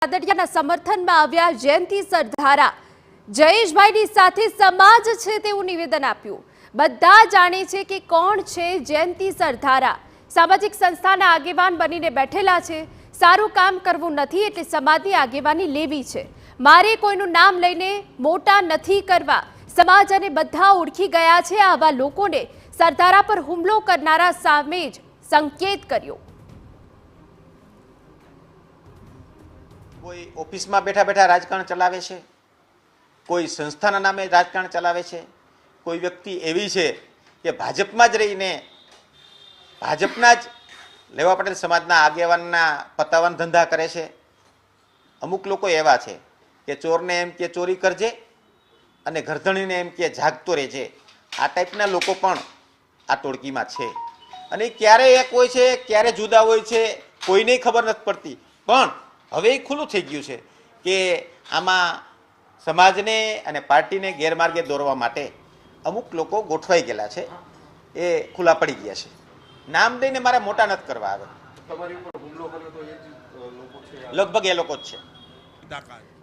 રાદડિયાના સમર્થનમાં આવ્યા જયંતિ સરધારા। જયેશભાઈની સાથે સમાજ છે તેવું નિવેદન આપ્યું। બધા જાણે છે કે કોણ છે જયંતિ સરધારા। સામાજિક સંસ્થાના આગેવાન બનીને બેઠેલા છે। સારું કામ કરવું નથી એટલે સમાજની આગેવાની લેવી છે। મારે કોઈનું નામ લઈને મોટા નથી કરવા। સમાજ અને બધા ઓળખી ગયા છે। આવા લોકોને સરધારા પર હુમલો કરનારા સામે જ સંકેત કર્યો। कोई ऑफिस में बैठा बैठा राजकारण चलावे छे, कोई संस्थाना नामे राजकारण चलावे छे, कोई व्यक्ति एवी छे के भाजपमां ज रहीने भाजपना ज लेवा पटेल समाजना आगेवानना पतावान धंधा करे छे। अमुक लोको एवा छे के चोरने एम के चोरी करजे अने घरधणीने एम के जागतो रहेजे। आ टाइपना लोको पण आ टोळकीमां छे अने क्यारे एक होय छे क्यारे जुदा होय छे कोईने खबर नथी पड़ती। पण हवे खुल्लुं थई गयुं छे के आमां समाजने अने पार्टीने गैरमार्गे दौरवा माटे अमुक लोको गोठवाई गेला छे, ए खुला पड़ी गया छे। नाम दईने मारे मोटा नथी करवा आवे। लगभग ए लोको ज छे।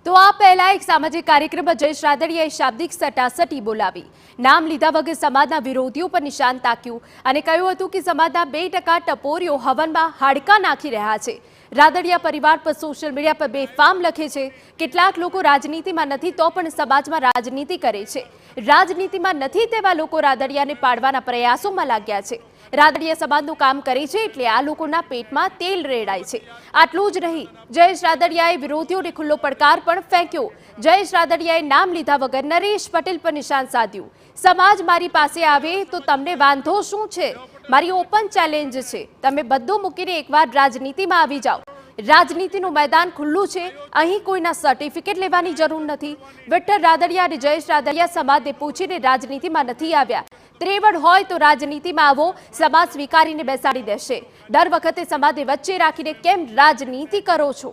तो आ पहला एक सामाजिक कार्यक्रम में जयेश रादड़ियाए शाब्दिक सटासटी बोलावी। नाम लीधा वगर समाजना विरोधीओ पर निशान ताक्युं अने कह्युं हतुं कि समाजना 2% टपोरीओ हवनमां हाडका नाखी रह्या छे। रादड़िया परिवार पर सोशल मीडिया पर बेफाम लखे छे। કેટલાક લોકો રાજનીતિમાં નથી તો પણ સમાજમાં રાજનીતિ કરે છે। રાજનીતિમાં નથી તેવા લોકો રાદડિયાને પાડવાના પ્રયાસોમાં લાગ્યા છે। રાદડિયા સમાજનું કામ કરે છે એટલે આ લોકોના પેટમાં તેલ રેડાય છે। આટલું જ નહીં, જયેશ રાદડિયાએ વિરોધીઓને ખુલ્લો પડકાર પણ ફેંક્યો। જયેશ રાદડિયાએ નામ લીધા વગર નરેશ પટેલ પર નિશાન સાધ્યું। સમાજ મારી પાસે આવે તો તમને વાંધો શું છે? મારી ઓપન ચેલેન્જ છે, તમે બધું મૂકીને એકવાર રાજનીતિમાં આવી જાઓ। રાજનીતિનું मैदान खुल्लू है, अहीं कोईना सर्टिफिकेट लेवानी जरूर नहीं। विठ्ठल रादड़िया और जयेश रादड़िया समाजने पूछीने राजनीति में नहीं आव्या। त्रेवड़ होय तो राजनीति में आवो, समाज स्वीकारीने बेसाड़ी देशे। दर वखते समाजने वच्चे राखीने केम राजनीति करो छो?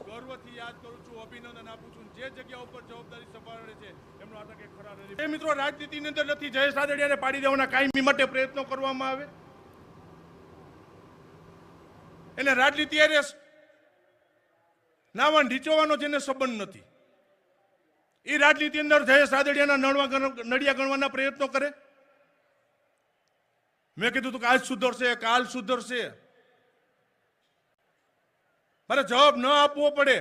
मित्रों, राजनीति ની અંદર નથી જયેશ રાદડિયાને પાડી દેવાના કાયમી માટે પ્રયત્નો કરવામાં આવે। એને રાજનીતિ અરે નાવા ઢીચોવાનો જેને સંબંધ નથી, એ રાજનીતિ અંદર જયેશ રાદડિયાના નડિયા ગણવાના પ્રયત્નો કરે। મેં કીધું તો આજ સુધરશે, કાલ સુધરશે, મારે જવાબ ન આપવો પડે।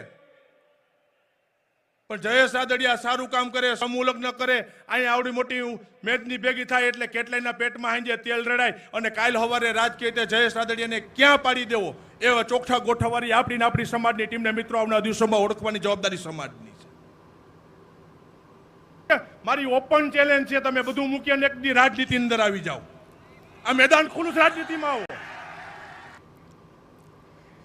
પણ જયેશ રાદડિયા સારું કામ કરે, સમૂહ લગ્ન કરે, અહીં આવડી મોટી મેદની ભેગી થાય એટલે કેટલાયના પેટમાં હાંજે તેલ રેડાય અને કાલ સવારે રાજકીય જયેશ રાદડિયાને ક્યાં પાડી દેવો એવા ચોખ્ઠા ગોઠવવાની આપણી સમાજની ટીમને મિત્રો આવનાર દિવસોમાં ઓળખવાની જવાબદારી સમાજની છે। મારી ઓપન ચેલેન્જ છે, તમે બધું મૂકીને એક દી રાજનીતિ અંદર આવી જાઓ। આ મેદાન ખુલ્લું, રાજનીતિમાં આવો।